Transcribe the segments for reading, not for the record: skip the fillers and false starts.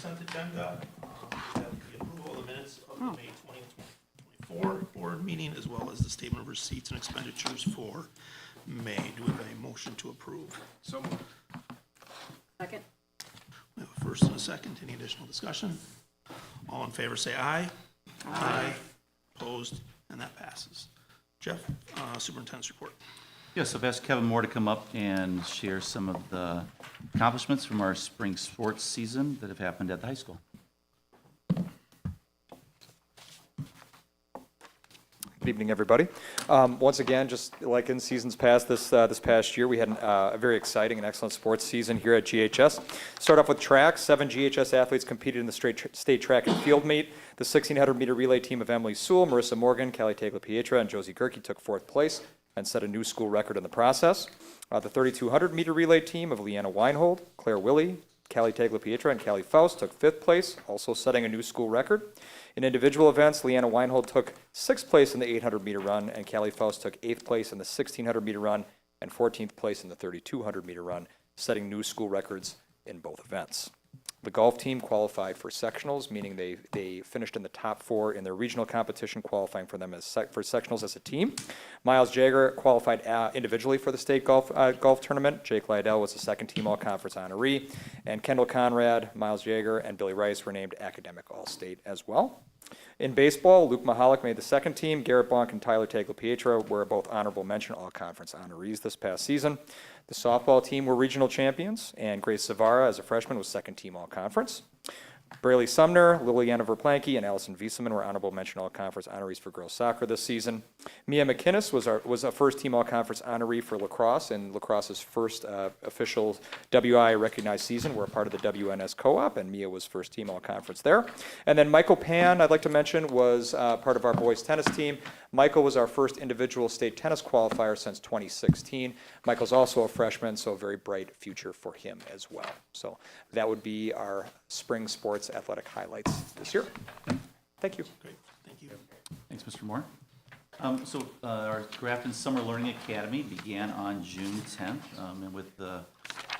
consent agenda. We have the approval of the minutes of the May 2024 board meeting, as well as the statement of receipts and expenditures for May. Do we have a motion to approve? So moved. Second. We have a first and a second. Any additional discussion? All in favor say aye. Aye. Opposed? And that passes. Jeff, superintendent's report. Yes, I've asked Kevin Moore to come up and share some of the accomplishments from our spring sports season that have happened at the high school. Good evening, everybody. Once again, just like in seasons past, this past year, we had a very exciting and excellent sports season here at GHS. Start off with track. 7 GHS athletes competed in the state track and field meet. The 1,600-meter relay team of Emily Sewell, Marissa Morgan, Callie Tagliapietra, and Josie Gerke took 4th place and set a new school record in the process. The 3,200-meter relay team of Leanna Weinhold, Claire Willie, Callie Tagliapietra, and Callie Faust took 5th place, also setting a new school record. In individual events, Leanna Weinhold took 6th place in the 800-meter run, and Callie Faust took 8th place in the 1,600-meter run and 14th place in the 3,200-meter run, setting new school records in both events. The golf team qualified for sectionals, meaning they finished in the top 4 in their regional competition, qualifying for them for sectionals as a team. Miles Jagger qualified individually for the state golf tournament. Jake Lydell was the second team all-conference honoree. And Kendall Conrad, Miles Jagger, and Billy Rice were named academic all-state as well. In baseball, Luke Mahalik made the second team. Garrett Blanc and Tyler Tagliapietra were both honorable mention all-conference honorees this past season. The softball team were regional champions, and Grace Savara, as a freshman, was second team all-conference. Braley Sumner, Liliana Verplanke, and Allison Wieseman were honorable mention all-conference honorees for girls soccer this season. Mia McInnes was a first-team all-conference honoree for lacrosse in lacrosse's first official WI recognized season. We're a part of the WNS co-op, and Mia was first-team all-conference there. And then Michael Pan, I'd like to mention, was part of our boys tennis team. Michael was our first individual state tennis qualifier since 2016. Michael's also a freshman, so a very bright future for him as well. So that would be our spring sports athletic highlights this year. Thank you. Great, thank you. Thanks, Mr. Moore. Our Grafton Summer Learning Academy began on June 10th, and with the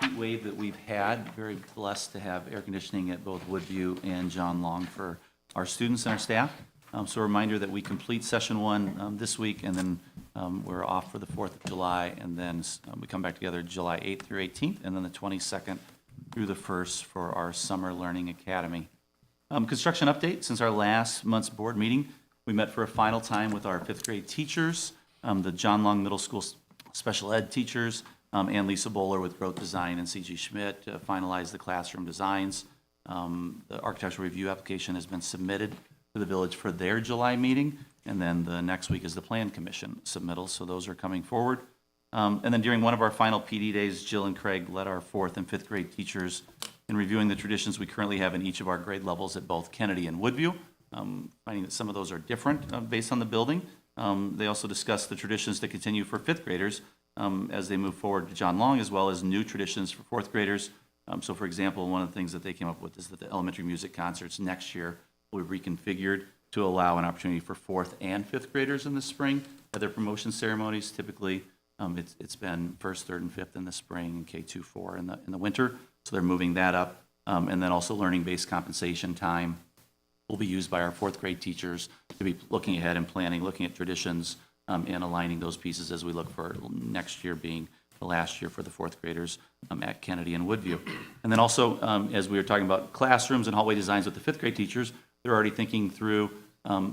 heat wave that we've had, very blessed to have air conditioning at both Woodview and John Long for our students and our staff. So a reminder that we complete session 1 this week, and then we're off for the 4th of July, and then we come back together July 8th through 18th, and then the 22nd through the 1st for our Summer Learning Academy. Construction update. Since our last month's board meeting, we met for a final time with our 5th grade teachers, the John Long Middle School special ed teachers, and Lisa Bowler with Growth Design and C.G. Schmidt to finalize the classroom designs. The architectural review application has been submitted to the village for their July meeting, and then the next week is the Plan Commission submittal, so those are coming forward. And then during one of our final PD days, Jill and Craig led our 4th and 5th grade teachers in reviewing the traditions we currently have in each of our grade levels at both Kennedy and Woodview, finding that some of those are different based on the building. They also discussed the traditions to continue for 5th graders as they move forward to John Long, as well as new traditions for 4th graders. So for example, one of the things that they came up with is that the elementary music concerts next year will be reconfigured to allow an opportunity for 4th and 5th graders in the spring at their promotion ceremonies. Typically, it's been 1st, 3rd, and 5th in the spring, and K2, 4 in the winter. So they're moving that up. And then also learning-based compensation time will be used by our 4th grade teachers to be looking ahead and planning, looking at traditions, and aligning those pieces as we look for next year being the last year for the 4th graders at Kennedy and Woodview. And then also, as we were talking about classrooms and hallway designs with the 5th grade teachers, they're already thinking through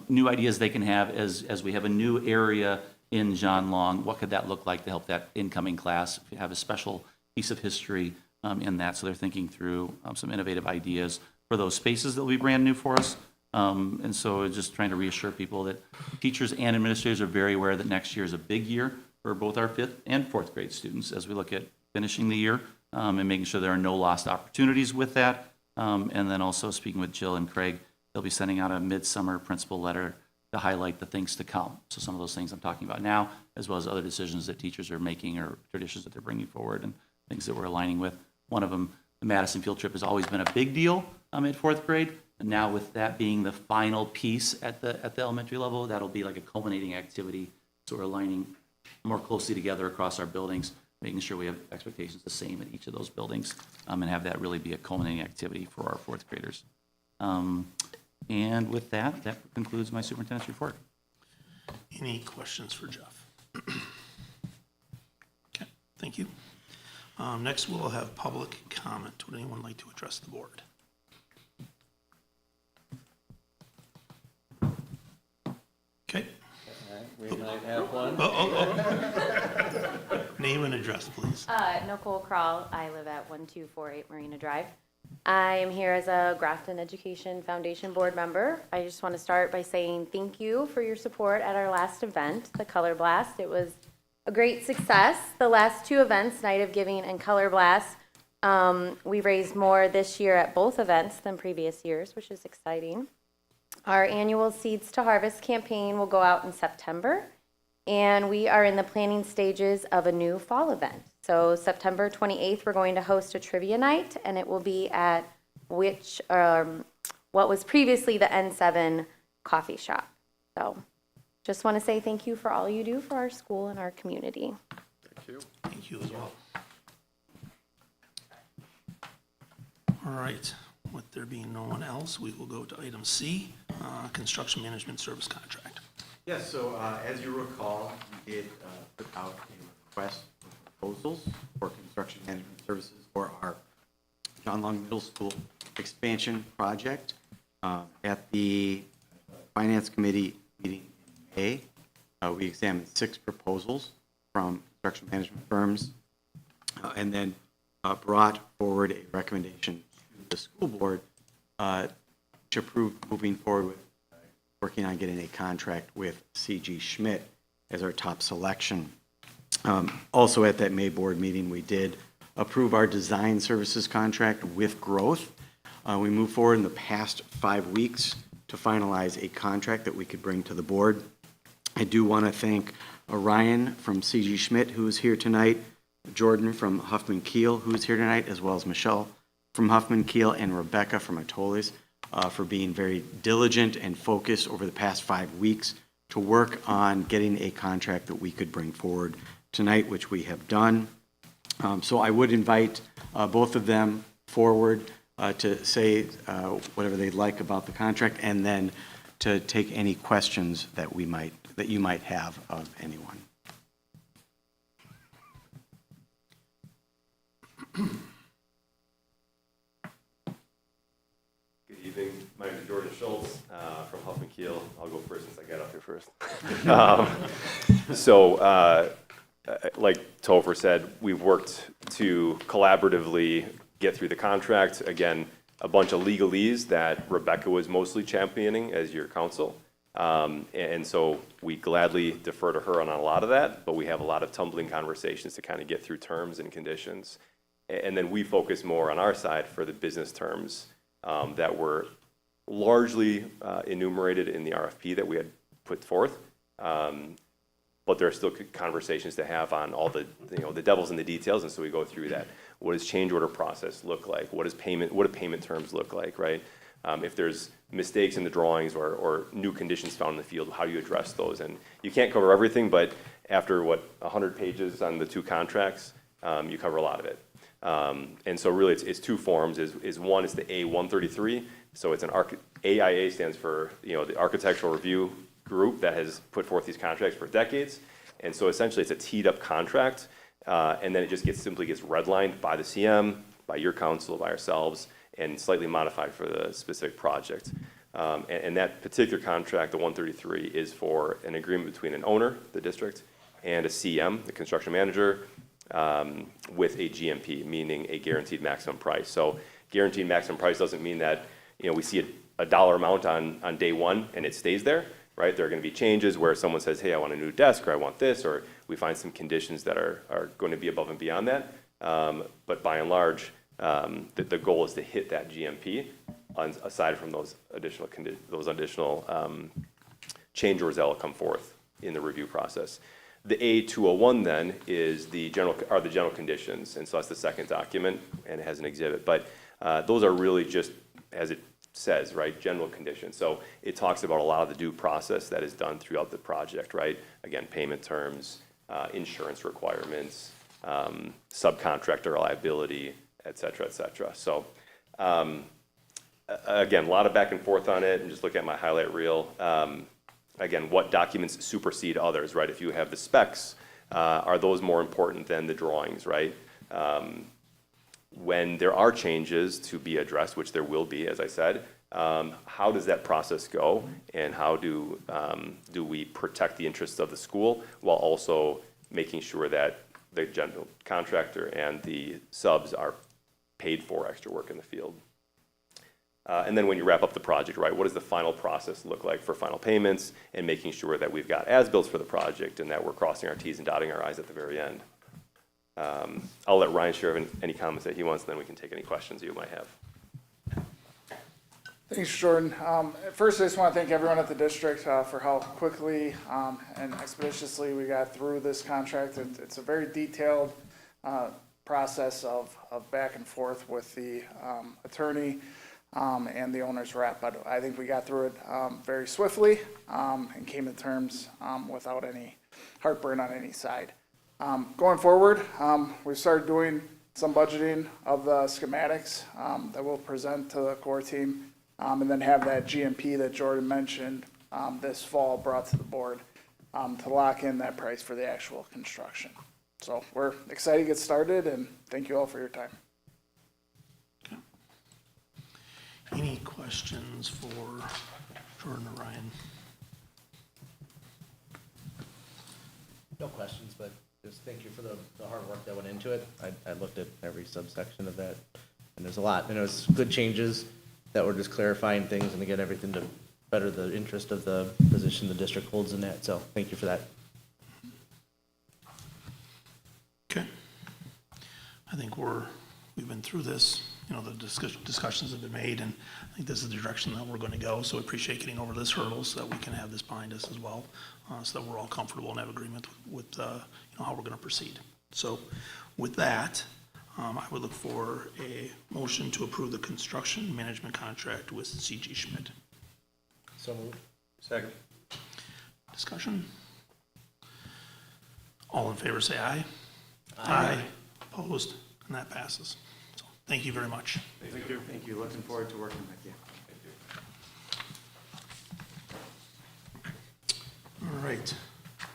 new ideas they can have as we have a new area in John Long. What could that look like to help that incoming class have a special piece of history in that? So they're thinking through some innovative ideas for those spaces that will be brand new for us. And so just trying to reassure people that teachers and administrators are very aware that next year is a big year for both our 5th and 4th grade students as we look at finishing the year and making sure there are no lost opportunities with that. And then also speaking with Jill and Craig, they'll be sending out a midsummer principal letter to highlight the things to come. So some of those things I'm talking about now, as well as other decisions that teachers are making or traditions that they're bringing forward and things that we're aligning with. One of them, the Madison field trip, has always been a big deal at 4th grade. And now with that being the final piece at the elementary level, that'll be like a culminating activity. So we're aligning more closely together across our buildings making sure we have expectations the same at each of those buildings, and have that really be a culminating activity for our fourth graders. And with that concludes my superintendent's report. Any questions for Jeff? Okay, thank you. Next, we'll have public comment. Would anyone like to address the board? Okay. We might have one. Name and address, please. Nicole Kroll. I live at 1248 Marina Drive. I am here as a Grafton Education Foundation board member. I just want to start by saying thank you for your support at our last event, the Color Blast. It was a great success. The last two events, Night of Giving and Color Blast, we raised more this year at both events than previous years, which is exciting. Our annual Seeds to Harvest campaign will go out in September, and we are in the planning stages of a new fall event. So September 28th, we're going to host a trivia night, and it will be at what was previously the N7 coffee shop. So just want to say thank you for all you do for our school and our community. Thank you. Thank you as well. All right, with there being no one else, we will go to item C, construction management service contract. Yes, so as you recall, we did put out a request for proposals for construction management services for our John Long Middle School expansion project. At the Finance Committee meeting in May, we examined 6 proposals from construction management firms and then brought forward a recommendation to the school board to approve moving forward with working on getting a contract with C.G. Schmidt as our top selection. Also at that May board meeting, we did approve our design services contract with Growth. We moved forward in the past 5 weeks to finalize a contract that we could bring to the board. I do want to thank Ryan from C.G. Schmidt, who is here tonight, Jordan from Huffman Keel, who is here tonight, as well as Michelle from Huffman Keel and Rebecca from Atolis, for being very diligent and focused over the past 5 weeks to work on getting a contract that we could bring forward tonight, which we have done. So I would invite both of them forward to say whatever they'd like about the contract, and then to take any questions that you might have of anyone. Good evening. My name is Jordan Schultz from Huffman Keel. I'll go first since I got up here first. Like Topher said, we've worked to collaboratively get through the contract. Again, a bunch of legalese that Rebecca was mostly championing as your counsel. And so we gladly defer to her on a lot of that, but we have a lot of tumbling conversations to kind of get through terms and conditions. And then we focus more on our side for the business terms that were largely enumerated in the RFP that we had put forth. But there are still conversations to have on all the, the devil's in the details, and so we go through that. What does change order process look like? What do payment terms look like, right? If there's mistakes in the drawings or new conditions found in the field, how do you address those? And you can't cover everything, but after 100 pages on the 2 contracts, you cover a lot of it. And so really it's 2 forms. One is the A133. So it's AIA stands for, the Architectural Review Group that has put forth these contracts for decades. And so essentially it's a teed up contract. And then it just simply gets redlined by the CM, by your council, by ourselves, and slightly modified for the specific project. And that particular contract, the 133, is for an agreement between an owner, the district, and a CM, the construction manager, with a GMP, meaning a guaranteed maximum price. So guaranteed maximum price doesn't mean that we see a dollar amount on day one and it stays there, right? There are going to be changes where someone says, hey, I want a new desk, or I want this, or we find some conditions that are going to be above and beyond that. But by and large, the goal is to hit that GMP, aside from those additional change orders that will come forth in the review process. The A201 then is the general conditions, and so that's the second document, and it has an exhibit. But those are really just, as it says, right, general conditions. So it talks about a lot of the due process that is done throughout the project, right? Again, payment terms, insurance requirements, subcontractor liability, et cetera, et cetera. So, again, a lot of back and forth on it, and just look at my highlight reel. Again, what documents supersede others, right? If you have the specs, are those more important than the drawings, right? When there are changes to be addressed, which there will be, as I said, how does that process go, and how do we protect the interests of the school while also making sure that the general contractor and the subs are paid for extra work in the field? And then when you wrap up the project, right, what does the final process look like for final payments, and making sure that we've got as-bills for the project and that we're crossing our Ts and dotting our Is at the very end. I'll let Ryan share any comments that he wants, and then we can take any questions you might have. Thanks, Jordan. First, I just want to thank everyone at the district for how quickly and expeditiously we got through this contract. It's a very detailed process of back and forth with the attorney and the owner's rep, but I think we got through it very swiftly and came to terms without any heartburn on any side. Going forward, we've started doing some budgeting of the schematics that we'll present to the core team, and then have that GMP that Jordan mentioned this fall brought to the board to lock in that price for the actual construction. So we're excited to get started, and thank you all for your time. Any questions for Jordan or Ryan? No questions, but just thank you for the hard work that went into it. I looked at every subsection of that, and there's a lot, and it was good changes that were just clarifying things and to get everything to better the interest of the position the district holds in that, so thank you for that. Okay. I think we've been through this, the discussions have been made, and I think this is the direction that we're going to go, so I appreciate getting over this hurdle so that we can have this behind us as well, so that we're all comfortable and have agreement with, how we're going to proceed. So with that, I would look for a motion to approve the construction management contract with C.G. Schmidt. So moved. Second. Discussion? All in favor, say aye. Aye. Opposed? And that passes. So, thank you very much. Thank you. Thank you. Looking forward to working with you. All right.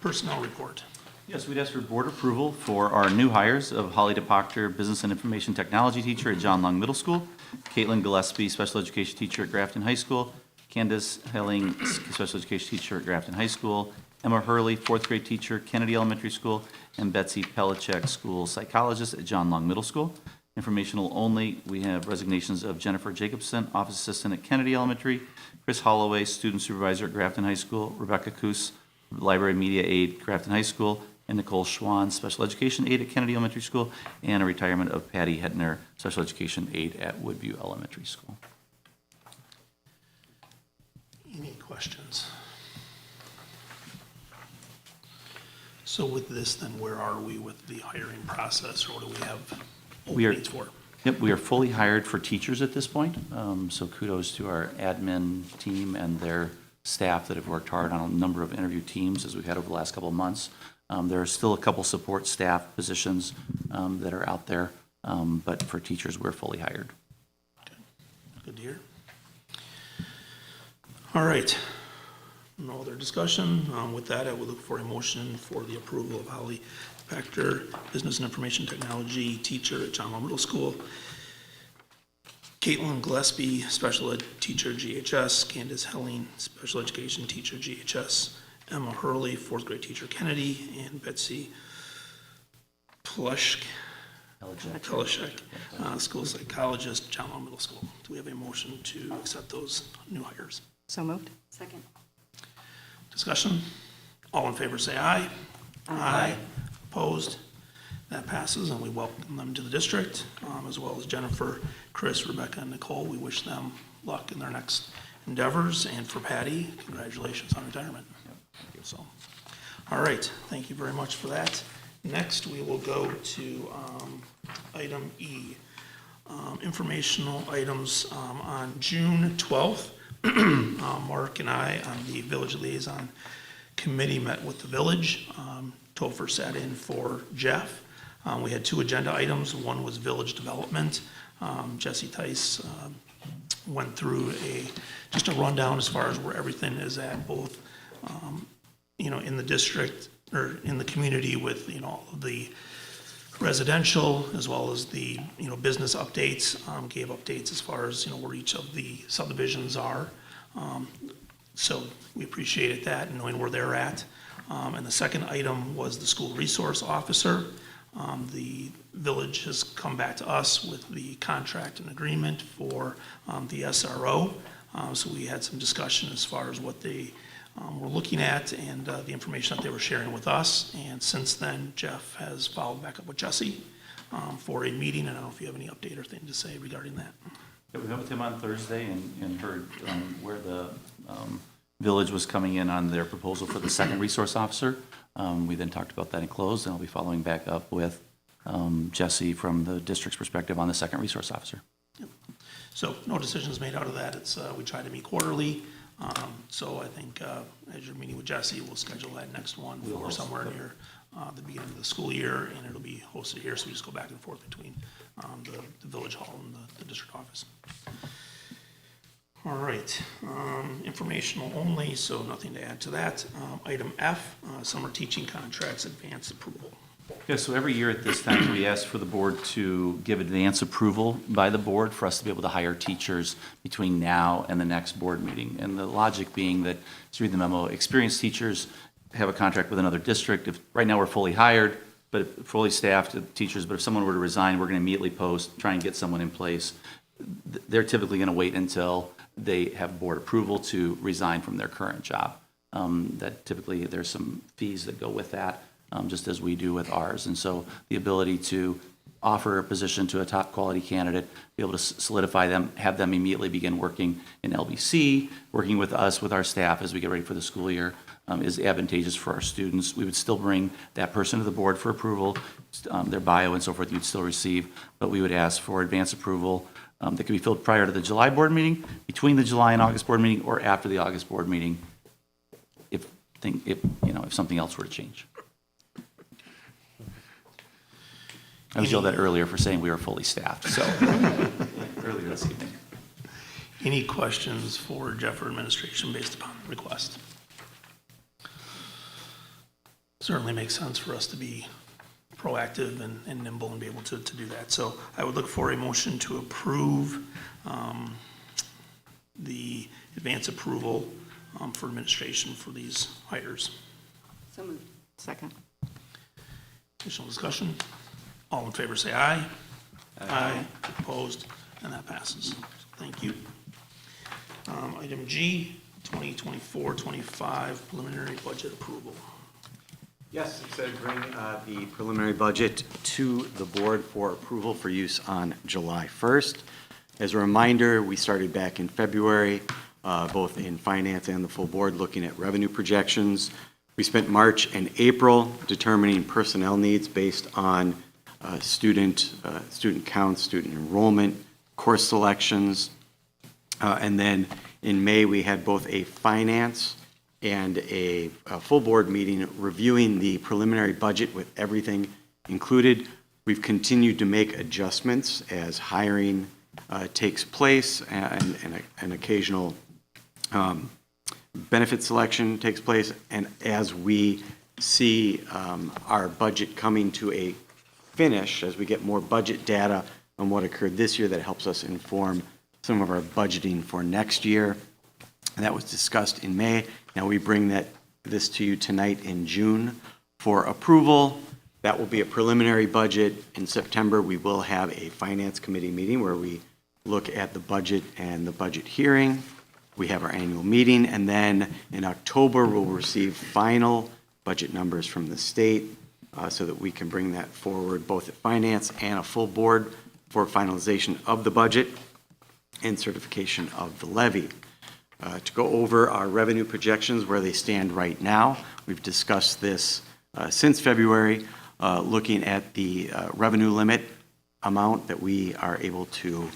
Personnel report. Yes, we'd ask for board approval for our new hires of Holly DePoctor, Business and Information Technology teacher at John Long Middle School, Caitlin Gillespie, Special Education teacher at Grafton High School, Candace Helling, Special Education teacher at Grafton High School, Emma Hurley, fourth grade teacher, Kennedy Elementary School, and Betsy Pelichek, school psychologist at John Long Middle School. Informational only, we have resignations of Jennifer Jacobson, office assistant at Kennedy Elementary, Chris Holloway, student supervisor at Grafton High School, Rebecca Coos, library media aide, Grafton High School, and Nicole Schwann, special education aide at Kennedy Elementary School, and a retirement of Patty Hetner, special education aide at Woodview Elementary School. Any questions? So with this, then where are we with the hiring process, or what do we have openings for? Yep, we are fully hired for teachers at this point, so kudos to our admin team and their staff that have worked hard on a number of interview teams as we've had over the last couple of months. There are still a couple support staff positions that are out there, but for teachers, we're fully hired. Good to hear. All right. No other discussion. With that, I would look for a motion for the approval of Holly Factor, Business and Information Technology teacher at John Long Middle School, Caitlin Gillespie, special ed teacher, GHS, Candace Helling, special education teacher, GHS, Emma Hurley, fourth grade teacher, Kennedy, and Betsy Pelichek, school psychologist, John Long Middle School. Do we have a motion to accept those new hires? So moved. Second. Discussion? All in favor say aye. Aye. Opposed? That passes, and we welcome them to the district, as well as Jennifer, Chris, Rebecca, and Nicole. We wish them luck in their next endeavors, and for Patty, congratulations on retirement. So, all right, thank you very much for that. Next, we will go to item E, informational items. On June 12th, Mark and I on the Village Liaison Committee met with the village. Topher sat in for Jeff. We had 2 agenda items. One was village development. Jesse Tice went through just a rundown as far as where everything is at, both, in the district or in the community with, all of the residential as well as the, business updates, gave updates as far as, where each of the subdivisions are. So we appreciated that and knowing where they're at. And the second item was the school resource officer. The village has come back to us with the contract and agreement for the SRO. So we had some discussion as far as what they were looking at and the information that they were sharing with us. And since then, Jeff has followed back up with Jesse for a meeting. And I don't know if you have any update or thing to say regarding that. Yeah, we met with him on Thursday and heard where the village was coming in on their proposal for the second resource officer. We then talked about that in closed, and I'll be following back up with Jesse from the district's perspective on the second resource officer. Yep. So no decisions made out of that. It's, we try to meet quarterly. So I think as you're meeting with Jesse, we'll schedule that next one for somewhere near the beginning of the school year, and it'll be hosted here. So we just go back and forth between the village hall and the district office. All right, informational only, so nothing to add to that. Item F, summer teaching contracts, advance approval. Yeah, so every year at this time, we ask for the board to give advance approval by the board for us to be able to hire teachers between now and the next board meeting. And the logic being that, as you read the memo, experienced teachers have a contract with another district. If, right now, we're fully hired, but fully staffed teachers, but if someone were to resign, we're going to immediately post, try and get someone in place. They're typically going to wait until they have board approval to resign from their current job. That typically, there's some fees that go with that, just as we do with ours. And so the ability to offer a position to a top quality candidate, be able to solidify them, have them immediately begin working in LBC, working with us, with our staff as we get ready for the school year, is advantageous for our students. We would still bring that person to the board for approval, their bio and so forth you'd still receive, but we would ask for advance approval that could be filled prior to the July board meeting, between the July and August board meeting, or after the August board meeting, if something else were to change. I was yelled at earlier for saying we were fully staffed, so earlier this evening. Any questions for Jeff or administration based upon the request? Certainly makes sense for us to be proactive and nimble and be able to do that. So I would look for a motion to approve the advance approval for administration for these hires. So moved. Second. Additional discussion? All in favor say aye. Aye. Opposed? And that passes. Thank you. Item G, 2024-25 preliminary budget approval. Yes, it said bring the preliminary budget to the board for approval for use on July 1st. As a reminder, we started back in February, both in finance and the full board, looking at revenue projections. We spent March and April determining personnel needs based on student counts, student enrollment, course selections. And then in May, we had both a finance and a full board meeting reviewing the preliminary budget with everything included. We've continued to make adjustments as hiring takes place and an occasional benefit selection takes place. And as we see our budget coming to a finish, as we get more budget data on what occurred this year, that helps us inform some of our budgeting for next year. And that was discussed in May. Now we bring this to you tonight in June for approval. That will be a preliminary budget. In September, we will have a finance committee meeting where we look at the budget and the budget hearing. We have our annual meeting, and then in October, we'll receive final budget numbers from the state so that we can bring that forward both at finance and a full board for finalization of the budget and certification of the levy. To go over our revenue projections, where they stand right now. We've discussed this since February, looking at the revenue limit amount that we are able to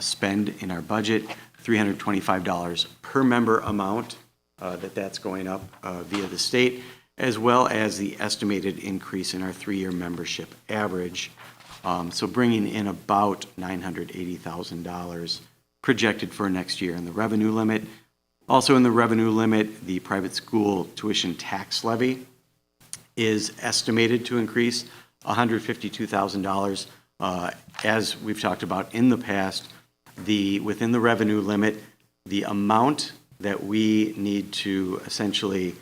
spend in our budget, $325 per member amount that's going up via the state. as well as the estimated increase in our three-year membership average. So bringing in about $980,000 projected for next year in the revenue limit. Also in the revenue limit, the private school tuition tax levy is estimated to increase $152,000. As we've talked about in the past, within the revenue limit, the amount that we need to essentially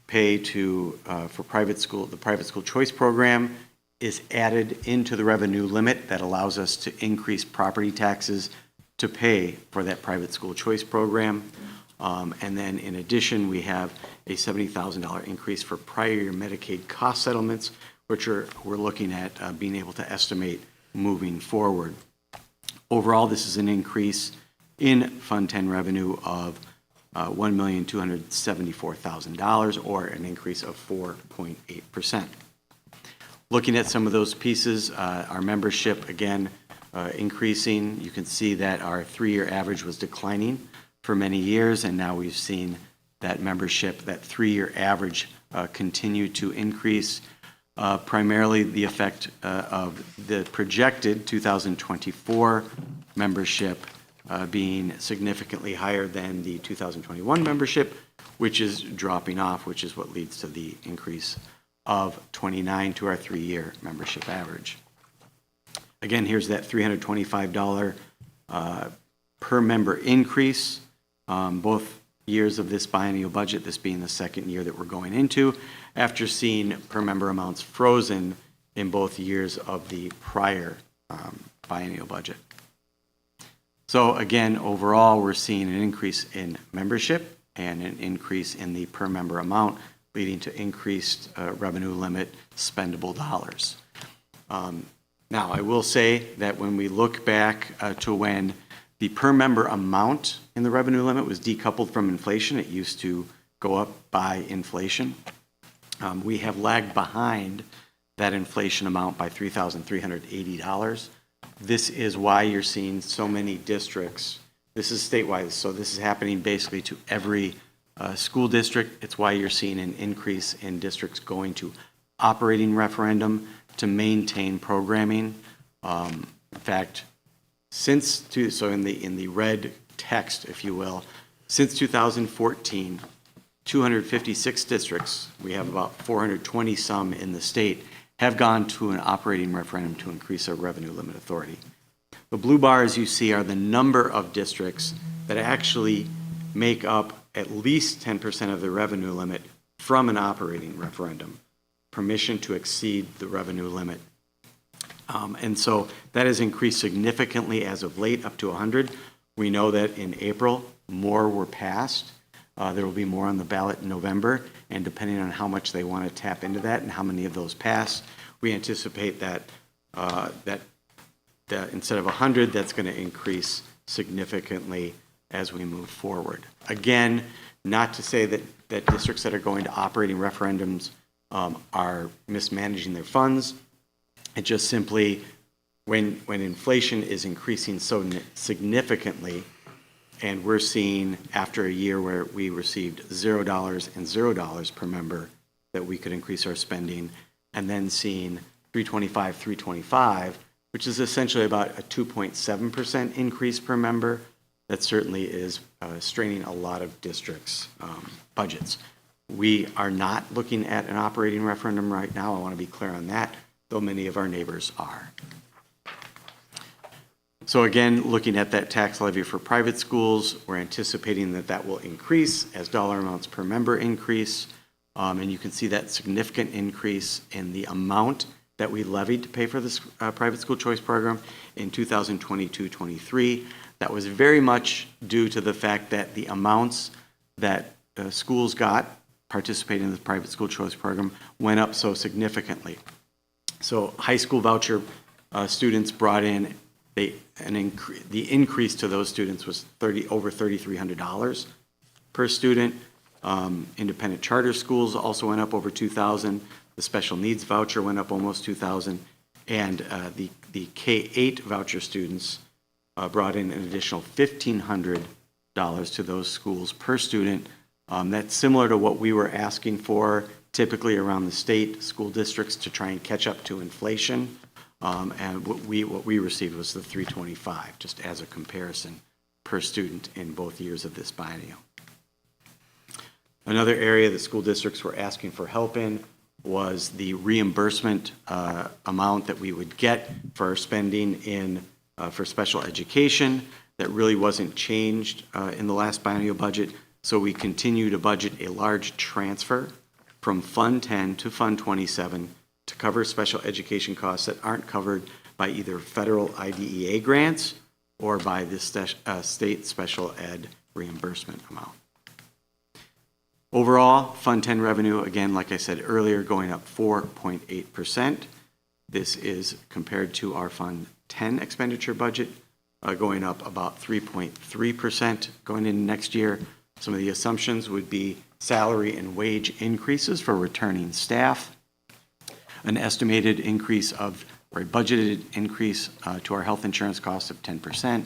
pay to for the private school choice program is added into the revenue limit that allows us to increase property taxes to pay for that private school choice program. And then in addition, we have a $70,000 increase for prior year Medicaid cost settlements, which we're looking at being able to estimate moving forward. Overall, this is an increase in Fund 10 revenue of $1,274,000, or an increase of 4.8%. Looking at some of those pieces, our membership, again, increasing. You can see that our three-year average was declining for many years, and now we've seen that membership, that three-year average, continue to increase. Primarily the effect of the projected 2024 membership being significantly higher than the 2021 membership, which is dropping off, which is what leads to the increase of 29 to our three-year membership average. Again, here's that $325 per member increase, both years of this biennial budget, this being the second year that we're going into, after seeing per member amounts frozen in both years of the prior biennial budget. So again, overall, we're seeing an increase in membership and an increase in the per member amount, leading to increased revenue limit spendable dollars. Now, I will say that when we look back to when the per member amount in the revenue limit was decoupled from inflation, it used to go up by inflation. We have lagged behind that inflation amount by $3,380. This is why you're seeing so many districts. This is statewide, so this is happening basically to every school district. It's why you're seeing an increase in districts going to operating referendum to maintain programming. In fact, in the red text, if you will, since 2014, 256 districts, we have about 420 some in the state, have gone to an operating referendum to increase our revenue limit authority. The blue bars you see are the number of districts that actually make up at least 10% of the revenue limit from an operating referendum, permission to exceed the revenue limit. And so that has increased significantly as of late, up to 100. We know that in April, more were passed. There will be more on the ballot in November, and depending on how much they want to tap into that and how many of those pass, we anticipate that instead of 100, that's going to increase significantly as we move forward. Again, not to say that districts that are going to operating referendums are mismanaging their funds. It just simply, when inflation is increasing so significantly, and we're seeing after a year where we received $0 and $0 per member that we could increase our spending, and then seeing $325, which is essentially about a 2.7% increase per member, that certainly is straining a lot of districts' budgets. We are not looking at an operating referendum right now. I want to be clear on that, though many of our neighbors are. So again, looking at that tax levy for private schools, we're anticipating that that will increase as dollar amounts per member increase. And you can see that significant increase in the amount that we levied to pay for this private school choice program in 2022-23. That was very much due to the fact that the amounts that schools got participating in the private school choice program went up so significantly. So high school voucher students brought in, the increase to those students was over $3,300 per student. Independent charter schools also went up over $2,000. The special needs voucher went up almost $2,000. And the K-8 voucher students brought in an additional $1,500 to those schools per student. That's similar to what we were asking for typically around the state school districts to try and catch up to inflation. And what we received was the $325, just as a comparison per student in both years of this biennial. Another area the school districts were asking for help in was the reimbursement amount that we would get for spending for special education. That really wasn't changed in the last biennial budget, so we continue to budget a large transfer from Fund 10 to Fund 27 to cover special education costs that aren't covered by either federal IDEA grants or by the state special ed reimbursement amount. Overall, Fund 10 revenue, again, like I said earlier, going up 4.8%. This is compared to our Fund 10 expenditure budget, going up about 3.3% going into next year. Some of the assumptions would be salary and wage increases for returning staff, an estimated increase of, or a budgeted increase to our health insurance costs of 10%,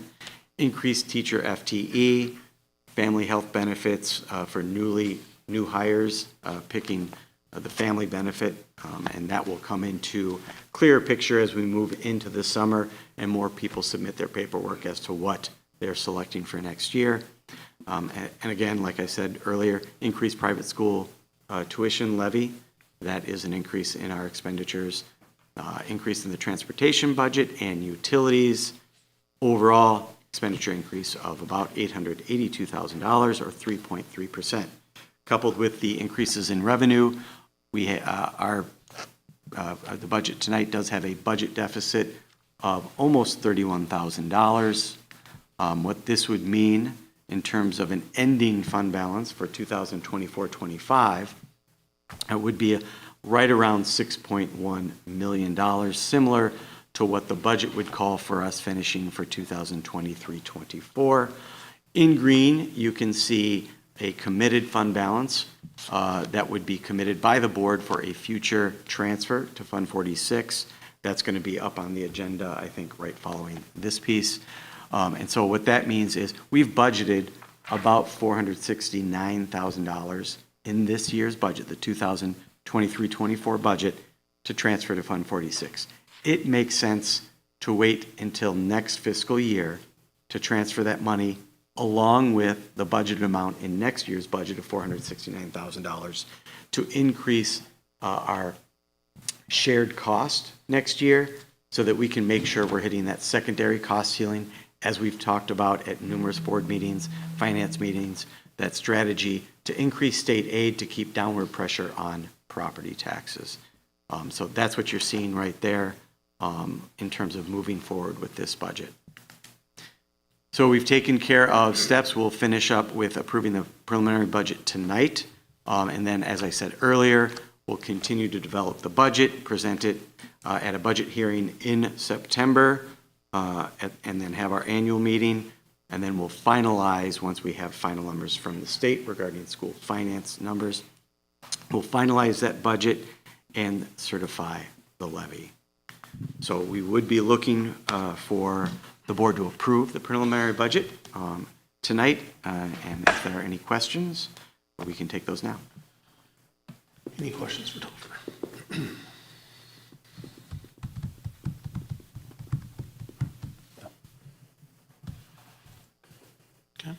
increased teacher FTE, family health benefits for new hires, picking the family benefit, and that will come into clearer picture as we move into the summer and more people submit their paperwork as to what they're selecting for next year. And again, like I said earlier, increased private school tuition levy. That is an increase in our expenditures, increase in the transportation budget and utilities. Overall expenditure increase of about $882,000 or 3.3%. Coupled with the increases in revenue, the budget tonight does have a budget deficit of almost $31,000. What this would mean in terms of an ending fund balance for 2024-25, it would be right around $6.1 million, similar to what the budget would call for us finishing for 2023-24. In green, you can see a committed fund balance that would be committed by the board for a future transfer to Fund 46. That's going to be up on the agenda, I think, right following this piece. And so what that means is we've budgeted about $469,000 in this year's budget, the 2023-24 budget, to transfer to Fund 46. It makes sense to wait until next fiscal year to transfer that money along with the budgeted amount in next year's budget of $469,000 to increase our shared cost next year so that we can make sure we're hitting that secondary cost ceiling as we've talked about at numerous board meetings, finance meetings, that strategy to increase state aid to keep downward pressure on property taxes. So that's what you're seeing right there in terms of moving forward with this budget. So we've taken care of steps. We'll finish up with approving the preliminary budget tonight. And then, as I said earlier, we'll continue to develop the budget, present it at a budget hearing in September, and then have our annual meeting. And then we'll finalize, once we have final numbers from the state regarding school finance numbers, we'll finalize that budget and certify the levy. So we would be looking for the board to approve the preliminary budget tonight. And if there are any questions, we can take those now. Any questions for Topher? Okay.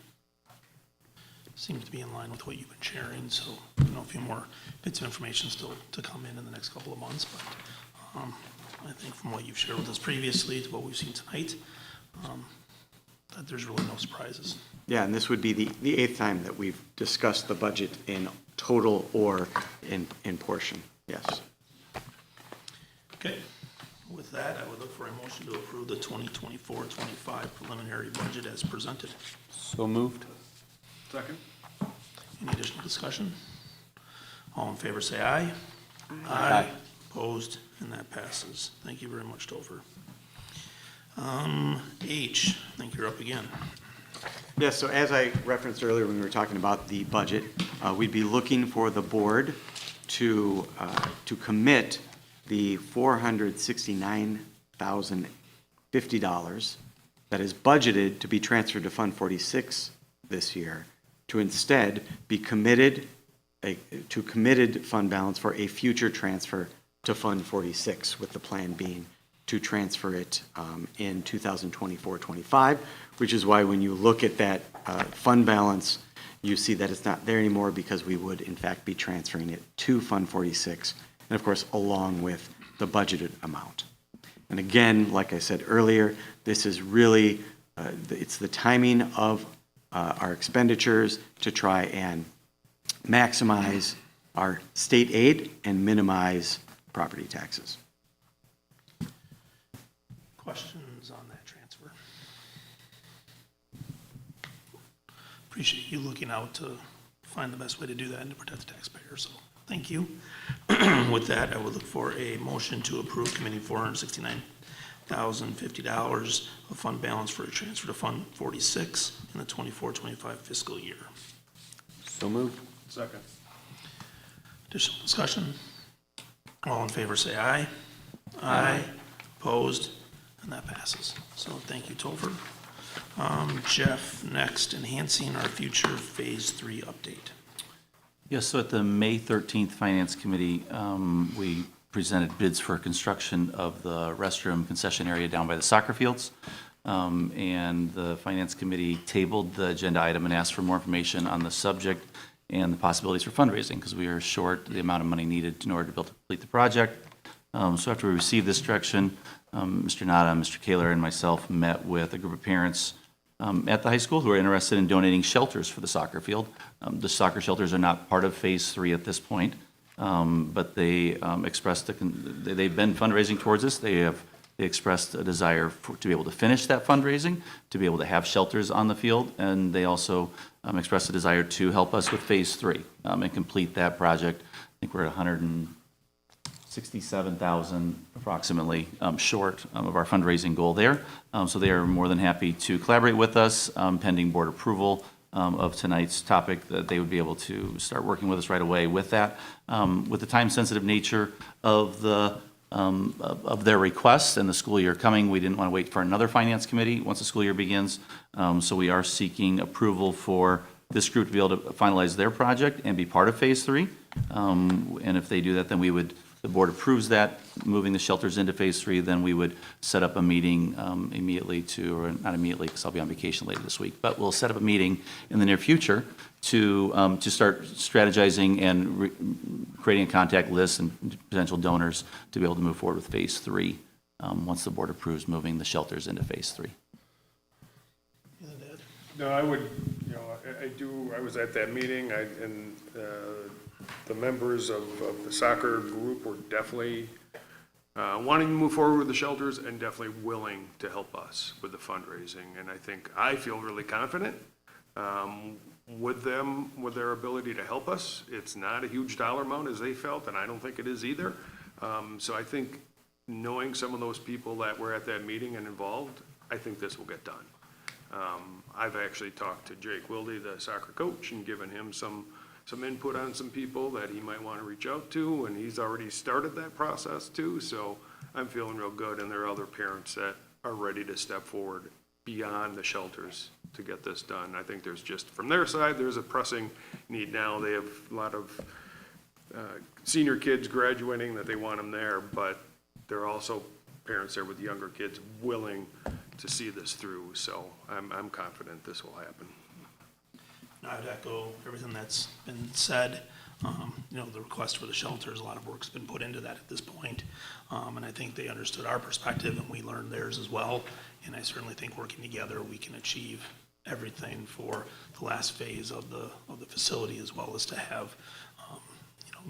Seems to be in line with what you've been sharing, so a few more bits of information still to come in the next couple of months, but I think from what you've shared with us previously to what we've seen tonight, that there's really no surprises. Yeah, and this would be the eighth time that we've discussed the budget in total or in portion. Yes. Okay. With that, I would look for a motion to approve the 2024-25 preliminary budget as presented. So moved. Second. Any additional discussion? All in favor, say aye. Aye. Opposed, and that passes. Thank you very much, Topher. H, I think you're up again. Yes, so as I referenced earlier when we were talking about the budget, we'd be looking for the board to commit the $469,050 that is budgeted to be transferred to Fund 46 this year, to instead be committed to committed fund balance for a future transfer to Fund 46, with the plan being to transfer it in 2024-25, which is why when you look at that fund balance, you see that it's not there anymore, because we would in fact be transferring it to Fund 46, and of course along with the budgeted amount. And again, like I said earlier, this is really, it's the timing of our expenditures to try and maximize our state aid and minimize property taxes. Questions on that transfer? Appreciate you looking out to find the best way to do that and to protect the taxpayer, so thank you. With that, I would look for a motion to approve committing $469,050 of fund balance for a transfer to Fund 46 in the 24-25 fiscal year. So moved. Second. Additional discussion? All in favor, say aye. Aye. Opposed? And that passes. So thank you, Topher. Jeff, next, enhancing our future Phase 3 update. Yes, so at the May 13th Finance Committee, we presented bids for construction of the restroom concession area down by the soccer fields. And the Finance Committee tabled the agenda item and asked for more information on the subject and the possibilities for fundraising, because we are short the amount of money needed in order to be able to complete the project. So after we received this direction, Mr. Nada, Mr. Kaler, and myself met with a group of parents at the high school who are interested in donating shelters for the soccer field. The soccer shelters are not part of Phase 3 at this point, but they expressed, they've been fundraising towards this. They expressed a desire to be able to finish that fundraising, to be able to have shelters on the field, and they also expressed a desire to help us with Phase 3 and complete that project. I think we're at 167,000 approximately short of our fundraising goal there. So they are more than happy to collaborate with us pending board approval of tonight's topic, that they would be able to start working with us right away with that. With the time-sensitive nature of their requests and the school year coming, we didn't want to wait for another finance committee once the school year begins. So we are seeking approval for this group to be able to finalize their project and be part of Phase 3. And if they do that, then the board approves that, moving the shelters into Phase 3, then we would set up a meeting immediately or not immediately, because I'll be on vacation later this week, but we'll set up a meeting in the near future to start strategizing and creating a contact list and potential donors to be able to move forward with Phase 3 once the board approves moving the shelters into Phase 3. No, I would, I was at that meeting, the members of the soccer group were definitely wanting to move forward with the shelters and definitely willing to help us with the fundraising. And I feel really confident with them, with their ability to help us. It's not a huge dollar amount as they felt, and I don't think it is either. So I think knowing some of those people that were at that meeting and involved, I think this will get done. I've actually talked to Jake Wilde, the soccer coach, and given him some input on some people that he might want to reach out to, and he's already started that process too. So I'm feeling real good, and there are other parents that are ready to step forward beyond the shelters to get this done. I think there's just, from their side, there's a pressing need now. They have a lot of senior kids graduating that they want them there, but there are also parents there with younger kids willing to see this through. So I'm confident this will happen. I'd echo everything that's been said. The request for the shelters, a lot of work's been put into that at this point. And I think they understood our perspective and we learned theirs as well. And I certainly think working together, we can achieve everything for the last phase of the facility, as well as to have,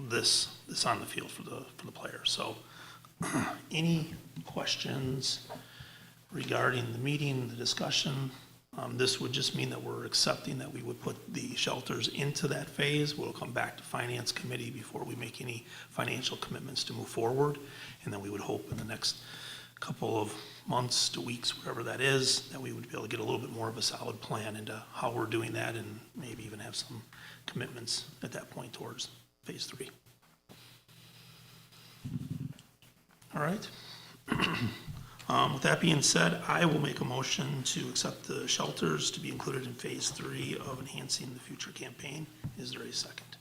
this on the field for the players. So any questions regarding the meeting, the discussion? This would just mean that we're accepting that we would put the shelters into that phase. We'll come back to Finance Committee before we make any financial commitments to move forward. And then we would hope in the next couple of months to weeks, whatever that is, that we would be able to get a little bit more of a solid plan into how we're doing that, and maybe even have some commitments at that point towards Phase 3. All right. With that being said, I will make a motion to accept the shelters to be included in Phase 3 of enhancing the future campaign. Is there a second?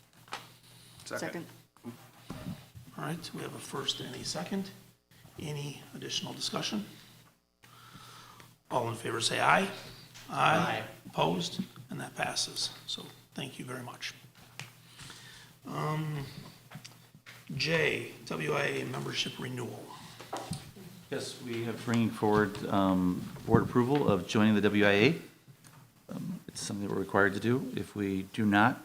Second. All right, we have a first and a second. Any additional discussion? All in favor say aye. Aye. Opposed? And that passes. So thank you very much. J, WIA membership renewal. Yes, we have bringing forward board approval of joining the WIA. It's something that we're required to do. If we do not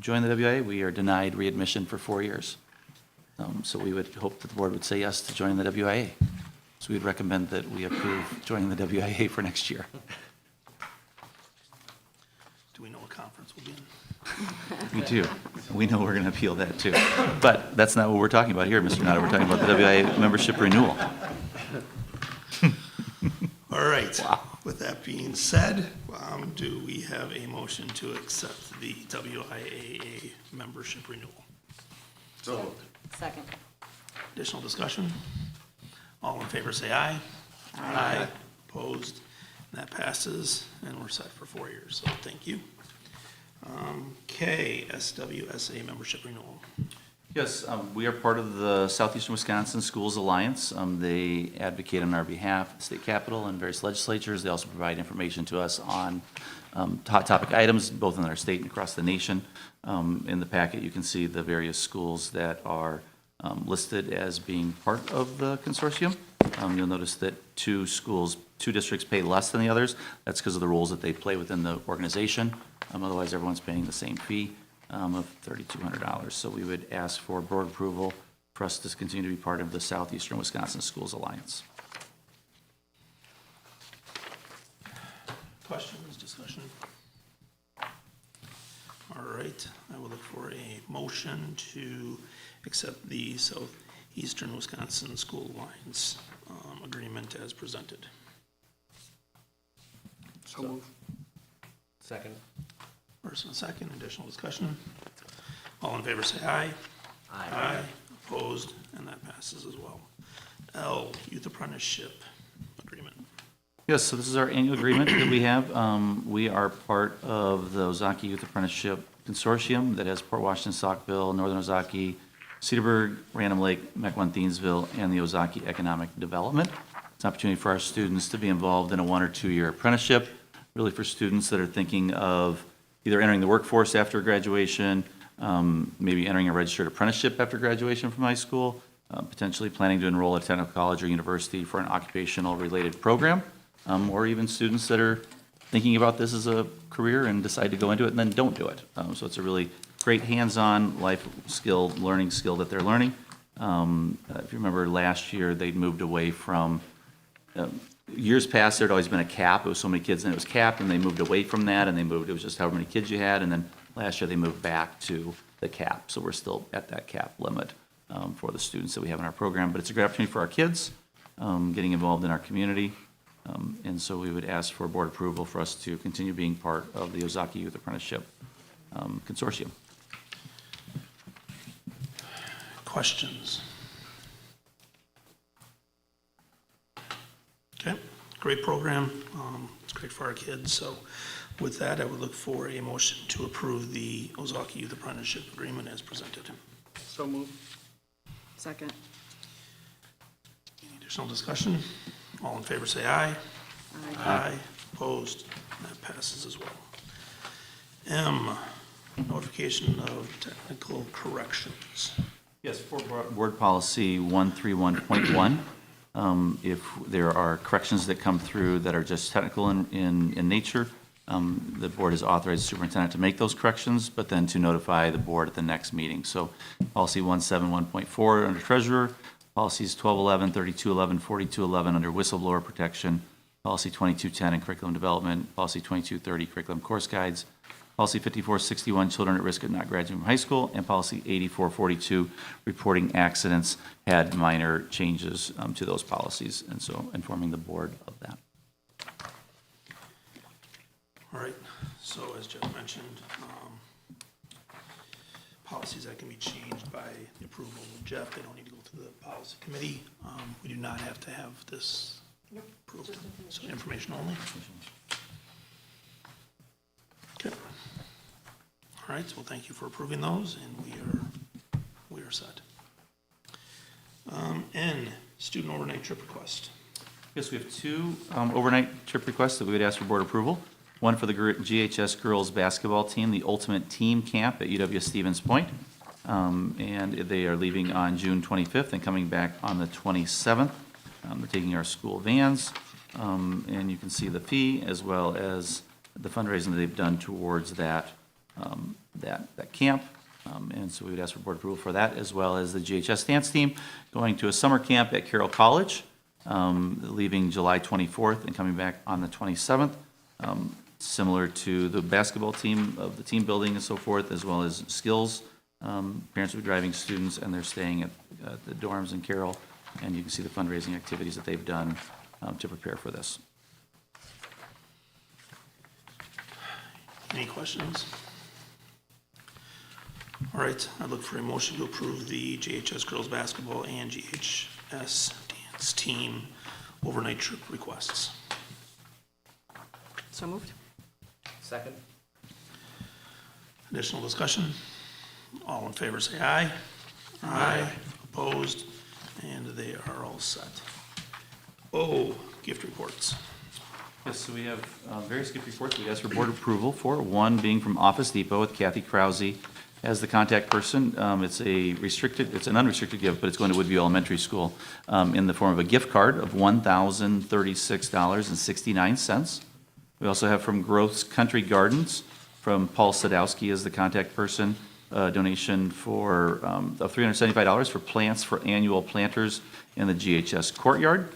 join the WIA, we are denied readmission for 4 years. So we would hope that the board would say yes to joining the WIA. So we'd recommend that we approve joining the WIA for next year. Do we know what conference we'll be in? We do. We know we're going to appeal that too. But that's not what we're talking about here, Mr. Nutter. We're talking about the WIA membership renewal. All right. With that being said, do we have a motion to accept the WIAA membership renewal? So, Second. Additional discussion? All in favor say aye. Aye. Opposed? That passes, and we're set for 4 years, so thank you. K, SWSA membership renewal. Yes, we are part of the Southeastern Wisconsin Schools Alliance. They advocate on our behalf at the state capitol and various legislatures. They also provide information to us on hot topic items, both in our state and across the nation. In the packet, you can see the various schools that are listed as being part of the consortium. You'll notice that two districts pay less than the others. That's because of the roles that they play within the organization. Otherwise, everyone's paying the same fee of $3,200. So we would ask for board approval for us to continue to be part of the Southeastern Wisconsin Schools Alliance. Questions, discussion? All right, I will look for a motion to accept the Southeastern Wisconsin School Alliance agreement as presented. So move. Second. First and second, additional discussion. All in favor say aye. Aye. Opposed, and that passes as well. L, youth apprenticeship agreement. Yes, so this is our annual agreement that we have. We are part of the Ozaki Youth Apprenticeship Consortium that has Port Washington, Saukville, Northern Ozaki, Cedarburg, Random Lake, Mequon, Thiensville, and the Ozaki Economic Development. It's an opportunity for our students to be involved in a 1 or 2 year apprenticeship, really for students that are thinking of either entering the workforce after graduation, maybe entering a registered apprenticeship after graduation from high school, potentially planning to enroll at a technical college or university for an occupational related program, or even students that are thinking about this as a career and decide to go into it and then don't do it. So it's a really great hands-on life skill, learning skill that they're learning. If you remember last year, they moved away from, years past, there'd always been a cap. It was so many kids and it was capped, and they moved away from that, and it was just however many kids you had, and then last year they moved back to the cap. So we're still at that cap limit for the students that we have in our program. But it's a great opportunity for our kids getting involved in our community. And so we would ask for board approval for us to continue being part of the Ozaki Youth Apprenticeship Consortium. Questions? Okay, great program. It's great for our kids. So with that, I would look for a motion to approve the Ozaki Youth Apprenticeship Agreement as presented. So move. Second. Any additional discussion? All in favor say aye. Aye. Opposed? That passes as well. M, notification of technical corrections. Yes, for board policy 131.1, if there are corrections that come through that are just technical in nature, the board has authorized the superintendent to make those corrections, but then to notify the board at the next meeting. So policy 171.4 under treasurer, policies 1211, 3211, 4211 under whistleblower protection, policy 2210 in curriculum development, policy 2230 curriculum course guides, policy 5461 children at risk of not graduating from high school, and policy 8442 reporting accidents had minor changes to those policies, and so informing the board of that. All right, so as Jeff mentioned, policies that can be changed by the approval of Jeff, they don't need to go to the policy committee. We do not have to have this approved, so information only. Okay. All right, well, thank you for approving those, and we are are set. N, student overnight trip request. Yes, we have two overnight trip requests that we would ask for board approval. One for the GHS girls basketball team, the Ultimate Team Camp at UW Stevens Point. And they are leaving on June 25th and coming back on the 27th. They're taking our school vans, and you can see the fee as well as the fundraising that they've done towards that camp. And so we would ask for board approval for that, as well as the GHS dance team going to a summer camp at Carroll College, leaving July 24th and coming back on the 27th. Similar to the basketball team of the team building and so forth, as well as skills. Parents will be driving students, and they're staying at the dorms in Carroll. And you can see the fundraising activities that they've done to prepare for this. Any questions? All right, I'd look for a motion to approve the JHS girls basketball and GHS dance team overnight trip requests. So moved. Second? Additional discussion? All in favor say aye. Aye. Opposed? And they are all set. O, gift reports. Yes, so we have various gift reports we asked for board approval for, one being from Office Depot with Kathy Krause as the contact person. It's an unrestricted gift, but it's going to Woodview Elementary School in the form of a gift card of $1,036.69. We also have from Growth's Country Gardens, from Paul Sadowski as the contact person, a donation of $375 for plants for annual planters in the GHS courtyard.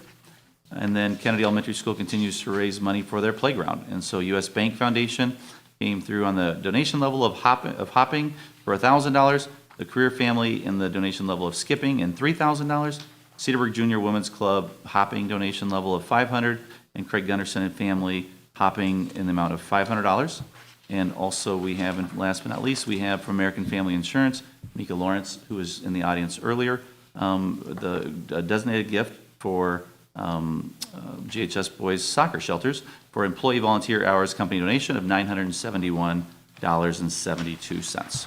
And then Kennedy Elementary School continues to raise money for their playground. And so U.S. Bank Foundation came through on the donation level of hopping for $1,000, the Career Family in the donation level of skipping and $3,000, Cedarburg Junior Women's Club hopping donation level of $500, and Craig Gunderson and family hopping in the amount of $500. And also we have, and last but not least, we have from American Family Insurance, Mika Lawrence, who was in the audience earlier, the designated gift for GHS Boys Soccer Shelters for employee volunteer hours company donation of $971.72.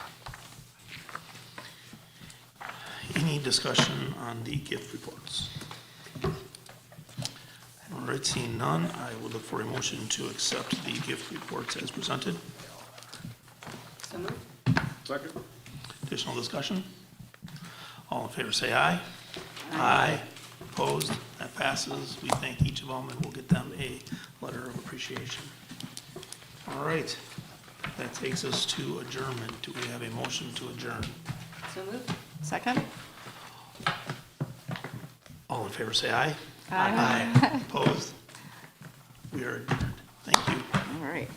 Any discussion on the gift reports? All right, seeing none, I would look for a motion to accept the gift reports as presented. So moved. Second? Additional discussion? All in favor say aye. Aye. Opposed? That passes. We thank each of them, and we'll get them a letter of appreciation. All right, that takes us to adjournment. Do we have a motion to adjourn? So moved. Second? All in favor say aye. Aye. Opposed? We are adjourned. Thank you. All right.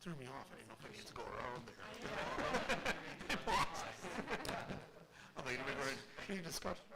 Threw me off. I didn't know if I needed to go around there. Any discussion?